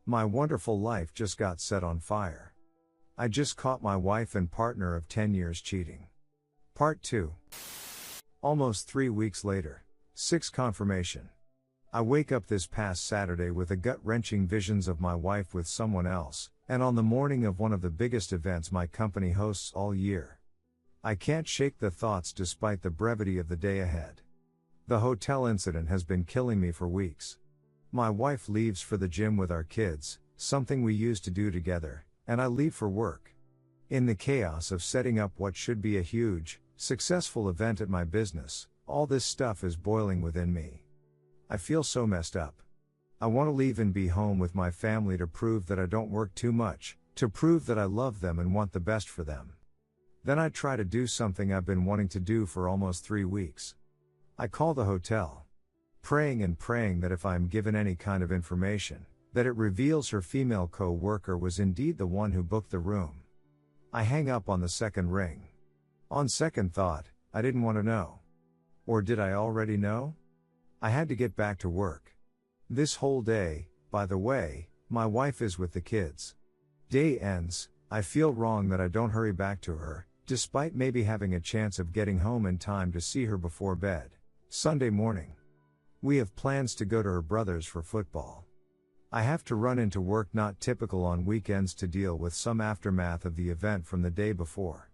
My wonderful life just got set on fire. I just caught my wife and partner of 10 years cheating. Part 2. Almost 3 weeks later. 6 Confirmation. I wake up this past Saturday with a gut-wrenching visions of my wife with someone else, and on the morning of one of the biggest events my company hosts all year. I can't shake the thoughts despite the brevity of the day ahead. The hotel incident has been killing me for weeks. My wife leaves for the gym with our kids, something we used to do together, and I leave for work. In the chaos of setting up what should be a huge, successful event at my business, all this stuff is boiling within me. I feel so messed up. I want to leave and be home with my family to prove that I don't work too much, to prove that I love them and want the best for them. Then I try to do something I've been wanting to do for almost 3 weeks. I call the hotel, praying and praying that if I am given any kind of information, that it reveals her female co-worker was indeed the one who booked the room. I hang up on the second ring. On second thought, I didn't want to know. Or did I already know? I had to get back to work. This whole day, by the way, my wife is with the kids. Day ends, I feel wrong that I don't hurry back to her, despite maybe having a chance of getting home in time to see her before bed. Sunday morning. We have plans to go to her brother's for football. I have to run into work, not typical on weekends, to deal with some aftermath of the event from the day before.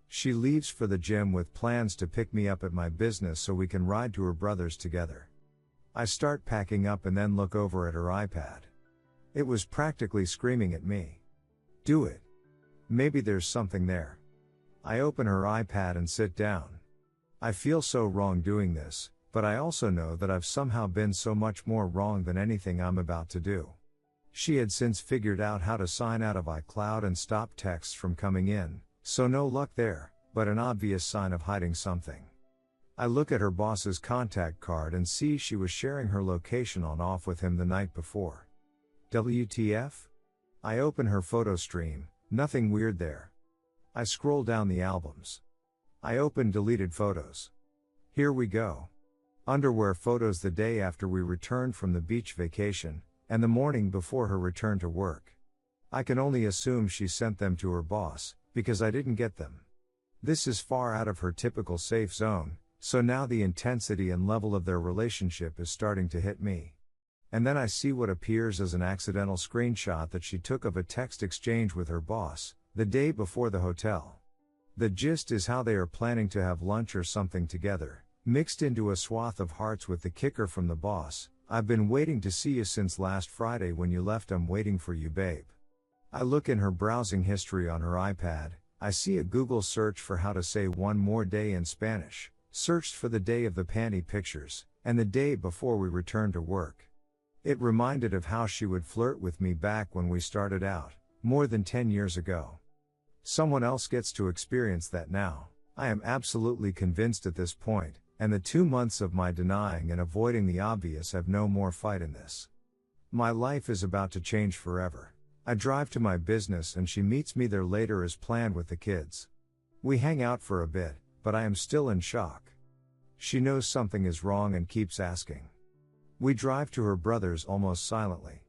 She leaves for the gym with plans to pick me up at my business so we can ride to her brother's together. I start packing up and then look over at her iPad. It was practically screaming at me. Do it. Maybe there's something there. I open her iPad and sit down. I feel so wrong doing this, but I also know that I've somehow been so much more wrong than anything I'm about to do. She had since figured out how to sign out of iCloud and stop texts from coming in, so no luck there, but an obvious sign of hiding something. I look at her boss's contact card and see she was sharing her location on off with him the night before. WTF? I open her photo stream, nothing weird there. I scroll down the albums. I open deleted photos. Here we go. Underwear photos the day after we returned from the beach vacation, and the morning before her return to work. I can only assume she sent them to her boss, because I didn't get them. This is far out of her typical safe zone, so now the intensity and level of their relationship is starting to hit me. And then I see what appears as an accidental screenshot that she took of a text exchange with her boss, the day before the hotel. The gist is how they are planning to have lunch or something together, mixed into a swath of hearts with the kicker from the boss, "I've been waiting to see you since last Friday when you left, I'm waiting for you, babe." I look in her browsing history on her iPad, I see a Google search for how to say one more day in Spanish, searched for the day of the panty pictures, and the day before we returned to work. It reminded of how she would flirt with me back when we started out, more than 10 years ago. Someone else gets to experience that now. I am absolutely convinced at this point, and the 2 months of my denying and avoiding the obvious have no more fight in this. My life is about to change forever. I drive to my business and she meets me there later as planned with the kids. We hang out for a bit, but I am still in shock. She knows something is wrong and keeps asking. We drive to her brother's almost silently.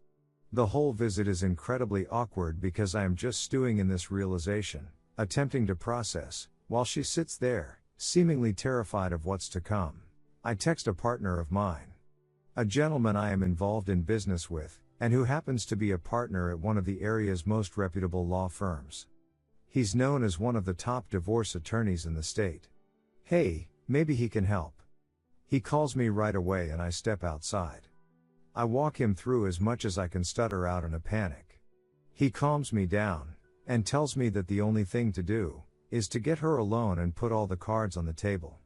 The whole visit is incredibly awkward because I am just stewing in this realization, attempting to process, while she sits there, seemingly terrified of what's to come. I text a partner of mine. A gentleman I am involved in business with, and who happens to be a partner at one of the area's most reputable law firms. He's known as one of the top divorce attorneys in the state. Hey, maybe he can help. He calls me right away and I step outside. I walk him through as much as I can stutter out in a panic. He calms me down, and tells me that the only thing to do, is to get her alone and put all the cards on the table.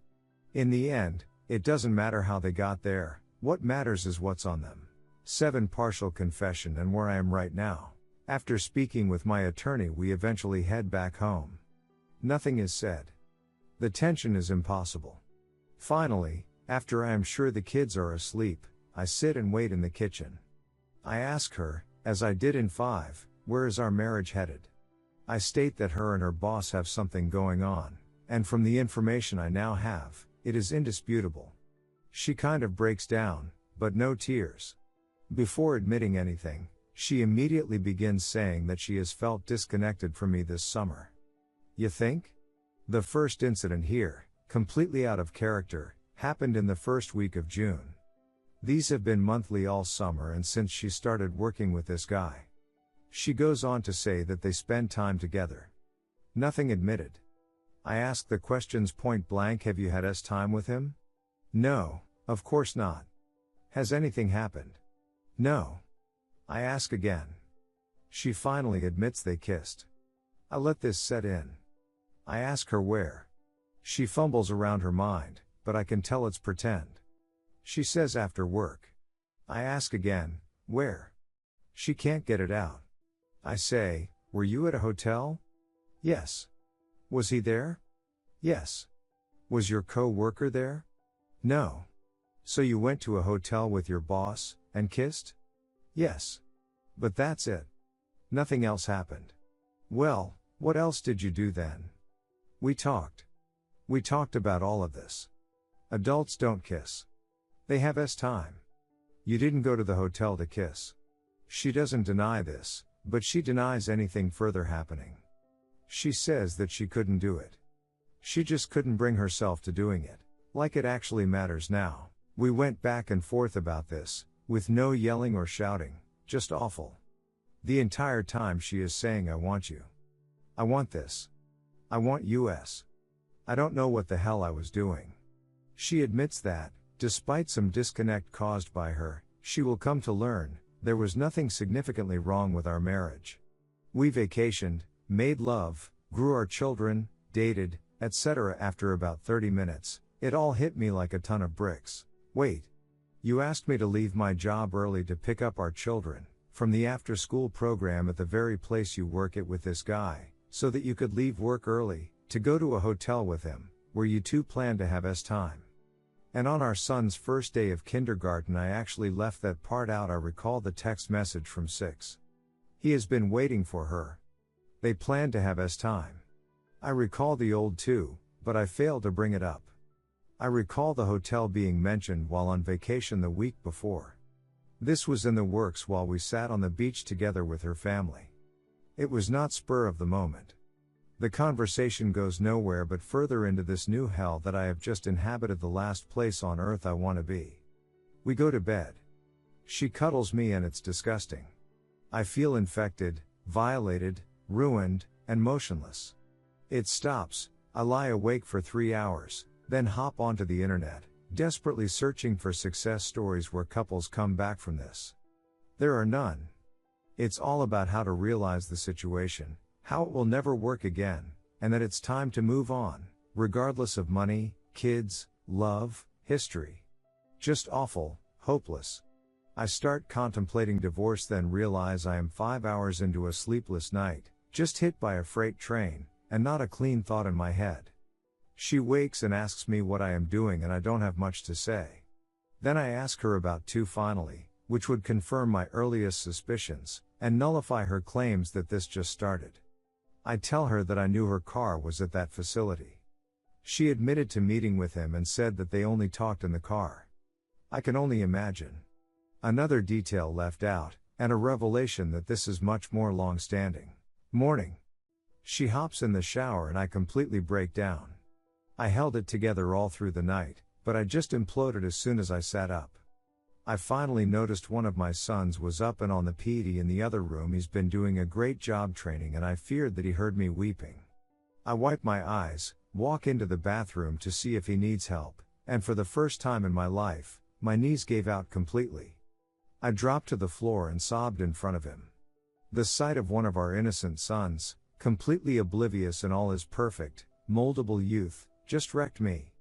In the end, it doesn't matter how they got there, what matters is what's on them. 7 Partial confession and where I am right now. After speaking with my attorney, we eventually head back home. Nothing is said. The tension is impossible. Finally, after I am sure the kids are asleep, I sit and wait in the kitchen. I ask her, as I did in 5, where is our marriage headed? I state that her and her boss have something going on, and from the information I now have, it is indisputable. She kind of breaks down, but no tears. Before admitting anything, She immediately begins saying that she has felt disconnected from me this summer. You think? The first incident here, completely out of character, happened in the first week of June. These have been monthly all summer and since she started working with this guy. She goes on to say that they spend time together. Nothing admitted. I ask the questions point blank. Have you had time with him? No, of course not. Has anything happened? No. I ask again. She finally admits they kissed. I let this set in. I ask her where. She fumbles around her mind, but I can tell it's pretend. She says after work. I ask again, where? She can't get it out. I say, were you at a hotel? Yes. Was he there? Yes. Was your co-worker there? No. So you went to a hotel with your boss, and kissed? Yes. But that's it. Nothing else happened. Well, what else did you do then? We talked. We talked about all of this. Adults don't kiss. They have time. You didn't go to the hotel to kiss. She doesn't deny this, but she denies anything further happening. She says that she couldn't do it. She just couldn't bring herself to doing it, like it actually matters now. We went back and forth about this, with no yelling or shouting, just awful. The entire time she is saying I want you. I want this. I want US. I don't know what the hell I was doing. She admits that, despite some disconnect caused by her, she will come to learn, there was nothing significantly wrong with our marriage. We vacationed, made love, grew our children, dated, etc. After about 30 minutes, it all hit me like a ton of bricks. Wait. You asked me to leave my job early to pick up our children, from the after-school program at the very place you work at with this guy, so that you could leave work early, to go to a hotel with him, where you two planned to have time. And on our son's first day of kindergarten I actually left that part out. I recall the text message from 6. He has been waiting for her. They planned to have time. I recall the old too, but I failed to bring it up. I recall the hotel being mentioned while on vacation the week before. This was in the works while we sat on the beach together with her family. It was not spur of the moment. The conversation goes nowhere but further into this new hell that I have just inhabited, the last place on earth I want to be. We go to bed. She cuddles me and it's disgusting. I feel infected, violated, ruined, and motionless. It stops, I lie awake for 3 hours, then hop onto the internet, desperately searching for success stories where couples come back from this. There are none. It's all about how to realize the situation, how it will never work again, and that it's time to move on, regardless of money, kids, love, history. Just awful, hopeless. I start contemplating divorce, then realize I am 5 hours into a sleepless night, just hit by a freight train, and not a clean thought in my head. She wakes and asks me what I am doing and I don't have much to say. Then I ask her about 2 finally, which would confirm my earliest suspicions, and nullify her claims that this just started. I tell her that I knew her car was at that facility. She admitted to meeting with him and said that they only talked in the car. I can only imagine. Another detail left out, and a revelation that this is much more long-standing. Morning. She hops in the shower and I completely break down. I held it together all through the night, but I just imploded as soon as I sat up. I finally noticed one of my sons was up and on the PD in the other room. He's been doing a great job training and I feared that he heard me weeping. I wipe my eyes, walk into the bathroom to see if he needs help, and for the first time in my life, my knees gave out completely. I dropped to the floor and sobbed in front of him. The sight of one of our innocent sons, completely oblivious in all his perfect, moldable youth, just wrecked me.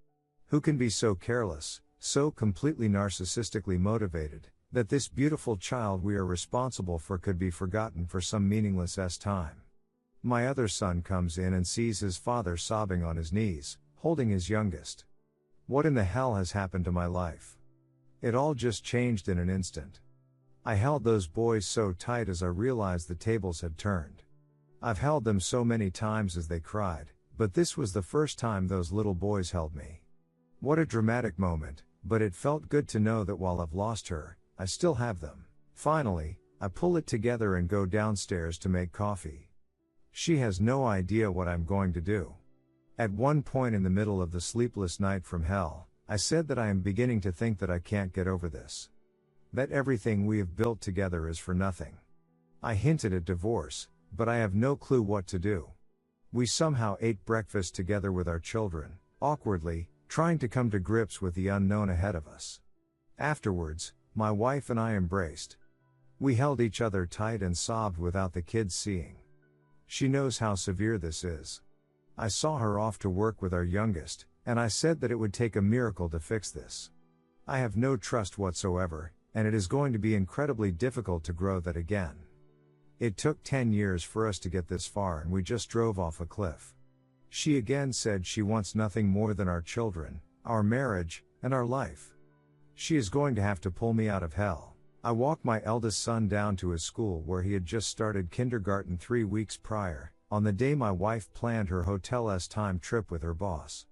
Who can be so careless, so completely narcissistically motivated, that this beautiful child we are responsible for could be forgotten for some meaningless time? My other son comes in and sees his father sobbing on his knees, holding his youngest. What in the hell has happened to my life? It all just changed in an instant. I held those boys so tight as I realized the tables had turned. I've held them so many times as they cried, but this was the first time those little boys held me. What a dramatic moment, but it felt good to know that while I've lost her, I still have them. Finally, I pull it together and go downstairs to make coffee. She has no idea what I'm going to do. At one point in the middle of the sleepless night from hell, I said that I am beginning to think that I can't get over this. That everything we have built together is for nothing. I hinted at divorce, but I have no clue what to do. We somehow ate breakfast together with our children, awkwardly, trying to come to grips with the unknown ahead of us. Afterwards, my wife and I embraced. We held each other tight and sobbed without the kids seeing. She knows how severe this is. I saw her off to work with our youngest, and I said that it would take a miracle to fix this. I have no trust whatsoever, and it is going to be incredibly difficult to grow that again. It took 10 years for us to get this far, and we just drove off a cliff. She again said she wants nothing more than our children, our marriage, and our life. She is going to have to pull me out of hell. I walked my eldest son down to his school where he had just started kindergarten 3 weeks prior, on the day my wife planned her hotel's time trip with her boss.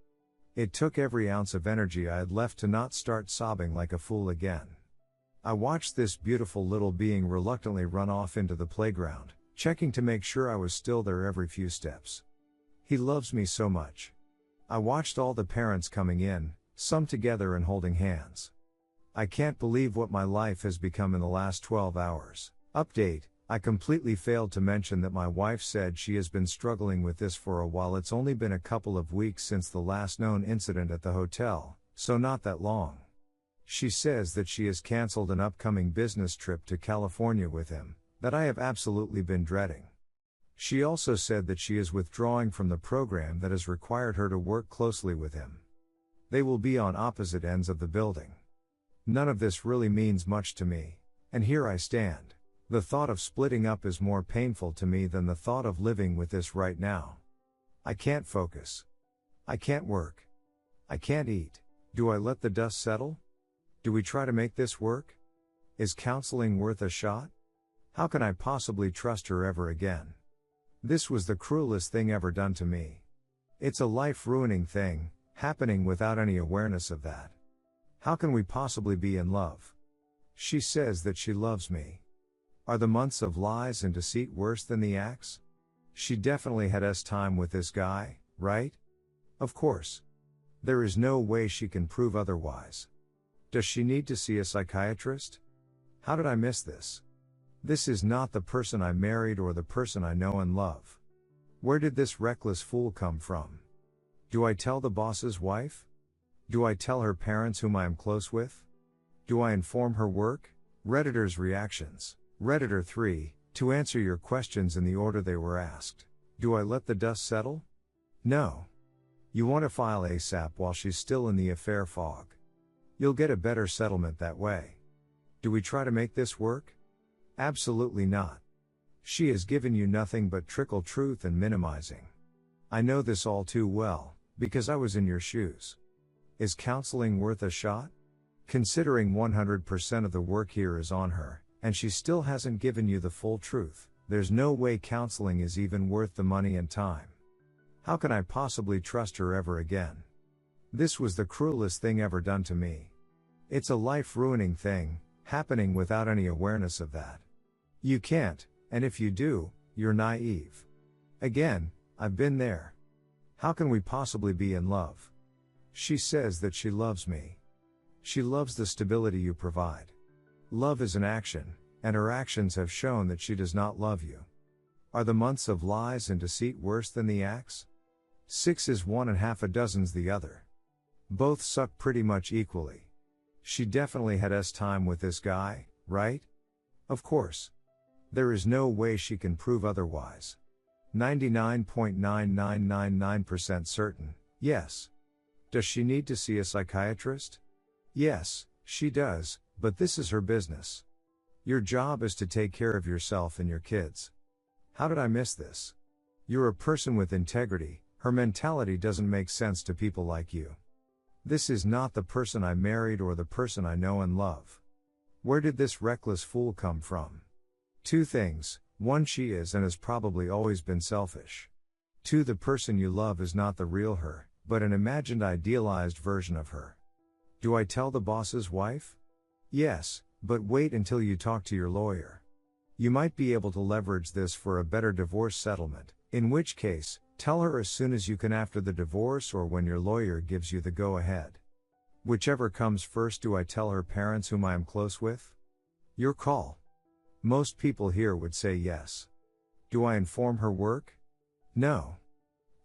It took every ounce of energy I had left to not start sobbing like a fool again. I watched this beautiful little being reluctantly run off into the playground, checking to make sure I was still there every few steps. He loves me so much. I watched all the parents coming in, some together and holding hands. I can't believe what my life has become in the last 12 hours. Update: I completely failed to mention that my wife said she has been struggling with this for a while. It's only been a couple of weeks since the last known incident at the hotel, so not that long. She says that she has canceled an upcoming business trip to California with him, that I have absolutely been dreading. She also said that she is withdrawing from the program that has required her to work closely with him. They will be on opposite ends of the building. None of this really means much to me, and here I stand. The thought of splitting up is more painful to me than the thought of living with this right now. I can't focus. I can't work. I can't eat. Do I let the dust settle? Do we try to make this work? Is counseling worth a shot? How can I possibly trust her ever again? This was the cruelest thing ever done to me. It's a life-ruining thing, happening without any awareness of that. How can we possibly be in love? She says that she loves me. Are the months of lies and deceit worse than the acts? She definitely had time with this guy, right? Of course. There is no way she can prove otherwise. Does she need to see a psychiatrist? How did I miss this? This is not the person I married or the person I know and love. Where did this reckless fool come from? Do I tell the boss's wife? Do I tell her parents whom I am close with? Do I inform her work? Redditor's reactions. Redditor 3, to answer your questions in the order they were asked. Do I let the dust settle? No. You want to file ASAP while she's still in the affair fog. You'll get a better settlement that way. Do we try to make this work? Absolutely not. She has given you nothing but trickle truth and minimizing. I know this all too well, because I was in your shoes. Is counseling worth a shot? Considering 100% of the work here is on her, and she still hasn't given you the full truth, there's no way counseling is even worth the money and time. How can I possibly trust her ever again? This was the cruelest thing ever done to me. It's a life-ruining thing, happening without any awareness of that. You can't, and if you do, you're naive. Again, I've been there. How can we possibly be in love? She says that she loves me. She loves the stability you provide. Love is an action, and her actions have shown that she does not love you. Are the months of lies and deceit worse than the acts? 6 is one and half a dozen's the other. Both suck pretty much equally. She definitely had time with this guy, right? Of course. There is no way she can prove otherwise. 99.9999% certain, yes. Does she need to see a psychiatrist? Yes, she does, but this is her business. Your job is to take care of yourself and your kids. How did I miss this? You're a person with integrity. Her mentality doesn't make sense to people like you. This is not the person I married or the person I know and love. Where did this reckless fool come from? 2 things. 1, she is and has probably always been selfish. 2, the person you love is not the real her, but an imagined idealized version of her. Do I tell the boss's wife? Yes, but wait until you talk to your lawyer. You might be able to leverage this for a better divorce settlement, in which case, tell her as soon as you can after the divorce or when your lawyer gives you the go-ahead. Whichever comes first, do I tell her parents whom I am close with? Your call. Most people here would say yes. Do I inform her work? No.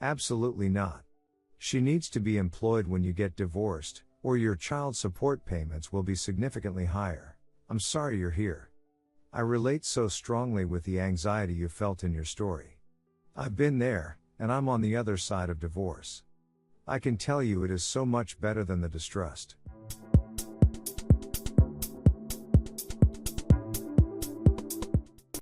Absolutely not. She needs to be employed when you get divorced, or your child support payments will be significantly higher. I'm sorry you're here. I relate so strongly with the anxiety you felt in your story. I've been there, and I'm on the other side of divorce. I can tell you it is so much better than the distrust.